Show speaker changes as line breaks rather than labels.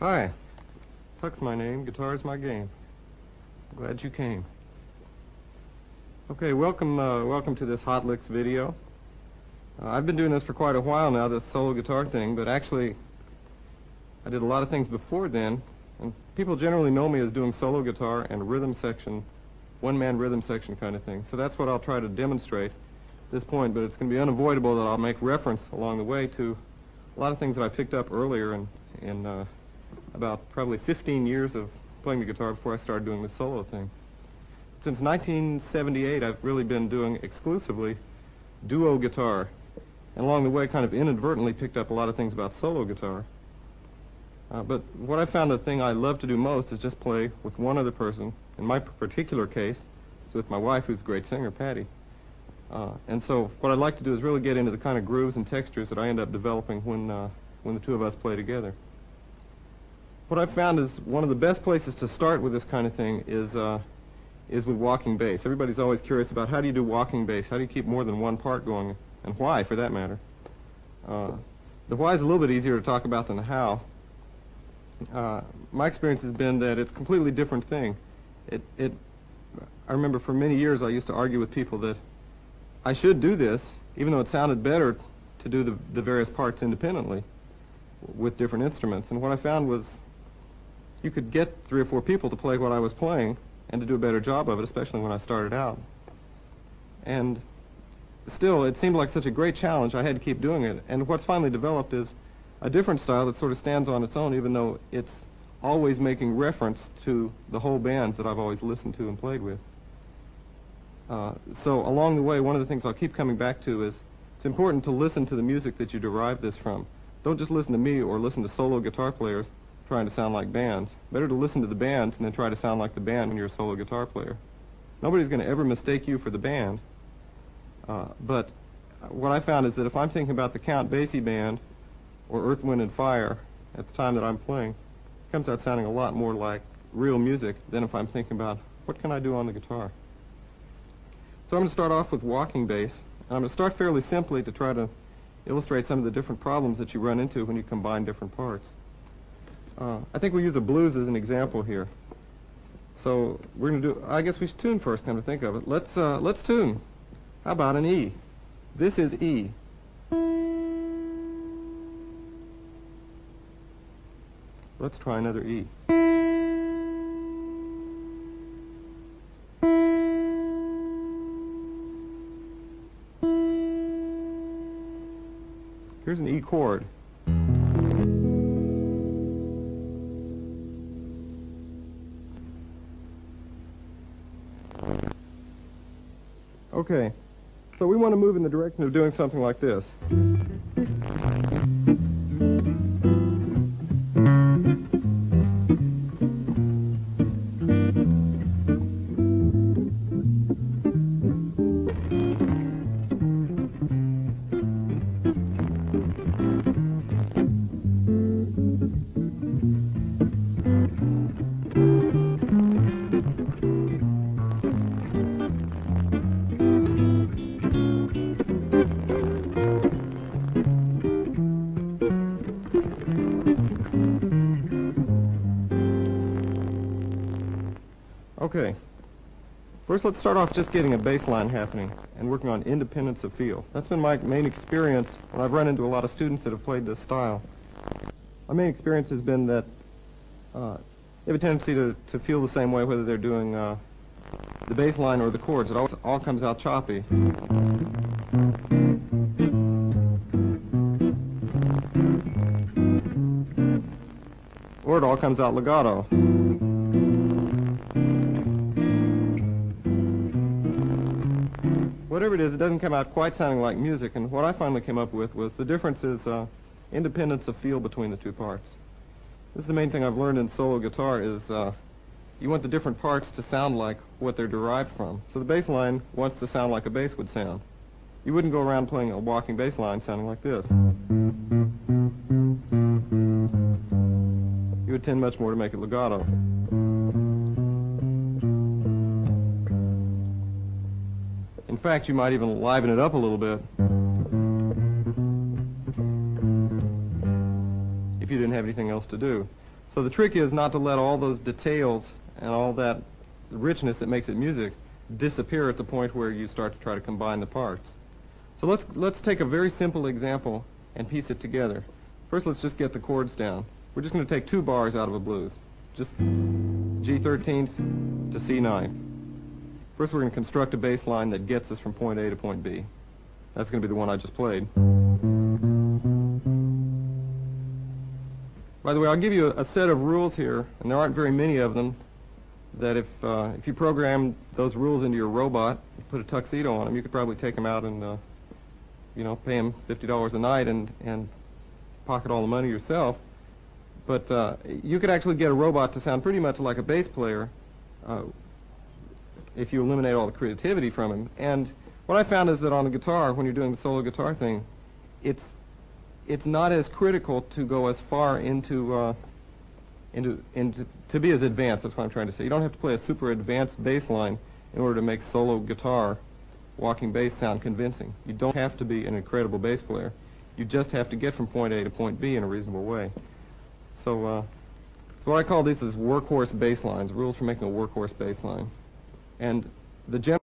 Hi, Tuck's my name, guitar's my game. Glad you came. Okay, welcome to this Hot Licks video. I've been doing this for quite a while now, this solo guitar thing, but actually I did a lot of things before then, and people generally know me as doing solo guitar and rhythm section, one-man rhythm section kind of thing. So that's what I'll try to demonstrate at this point, but it's going to be unavoidable that I'll make reference along the way to a lot of things that I picked up earlier in about probably 15 years of playing the guitar before I started doing the solo thing. Since 1978, I've really been doing exclusively duo guitar, and along the way kind of inadvertently picked up a lot of things about solo guitar. But what I found the thing I love to do most is just play with one other person. In my particular case, it's with my wife, who's a great singer, Patty. And so what I'd like to do is really get into the kind of grooves and textures that I end up developing when the two of us play together. What I've found is one of the best places to start with this kind of thing is with walking bass. Everybody's always curious about how do you do walking bass? How do you keep more than one part going? And why, for that matter? The why is a little bit easier to talk about than the how. My experience has been that it's a completely different thing. I remember for many years I used to argue with people that I should do this, even though it sounded better to do the various parts independently with different instruments. And what I found was you could get 3 or 4 people to play what I was playing and to do a better job of it, especially when I started out. And still, it seemed like such a great challenge, I had to keep doing it. And what's finally developed is a different style that sort of stands on its own, even though it's always making reference to the whole bands that I've always listened to and played with. So along the way, one of the things I'll keep coming back to is it's important to listen to the music that you derive this from. Don't just listen to me or listen to solo guitar players trying to sound like bands. Better to listen to the bands and then try to sound like the band when you're a solo guitar player. Nobody's going to ever mistake you for the band. But what I found is that if I'm thinking about the Count Basie band or Earth, Wind & Fire at the time that I'm playing, it comes out sounding a lot more like real music than if I'm thinking about what can I do on the guitar. So I'm going to start off with walking bass. And I'm going to start fairly simply to try to illustrate some of the different problems that you run into when you combine different parts. I think we'll use a blues as an example here. So we're going to do, I guess we should tune first, come to think of it. Let's tune. How about an E? This is E. Let's try another E. Here's an E chord. Okay, so we want to move in the direction of doing something like this. Okay, first let's start off just getting a bass line happening and working on independence of feel. That's been my main experience when I've run into a lot of students that have played this style. My main experience has been that they have a tendency to feel the same way whether they're doing the bass line or the chords. It all comes out choppy. Or it all comes out legato. Whatever it is, it doesn't come out quite sounding like music, and what I finally came up with was the difference is independence of feel between the two parts. This is the main thing I've learned in solo guitar is you want the different parts to sound like what they're derived from. So the bass line wants to sound like a bass would sound. You wouldn't go around playing a walking bass line sounding like this. You would tend much more to make it legato. In fact, you might even liven it up a little bit if you didn't have anything else to do. So the trick is not to let all those details and all that richness that makes it music disappear at the point where you start to try to combine the parts. So let's take a very simple example and piece it together. First, let's just get the chords down. We're just going to take 2 bars out of a blues, just G13th to C9. First, we're going to construct a bass line that gets us from point A to point B. That's going to be the one I just played. By the way, I'll give you a set of rules here, and there aren't very many of them, that if you program those rules into your robot, put a tuxedo on them, you could probably take them out and pay them $50 a night and pocket all the money yourself. But you could actually get a robot to sound pretty much like a bass player if you eliminate all the creativity from him. And what I found is that on the guitar, when you're doing the solo guitar thing, it's not as critical to go as far into to be as advanced. That's what I'm trying to say. You don't have to play a super advanced bass line in order to make solo guitar walking bass sound convincing. You don't have to be an incredible bass player. You just have to get from point A to point B in a reasonable way. So what I call these is workhorse bass lines, rules for making a workhorse bass line. And the general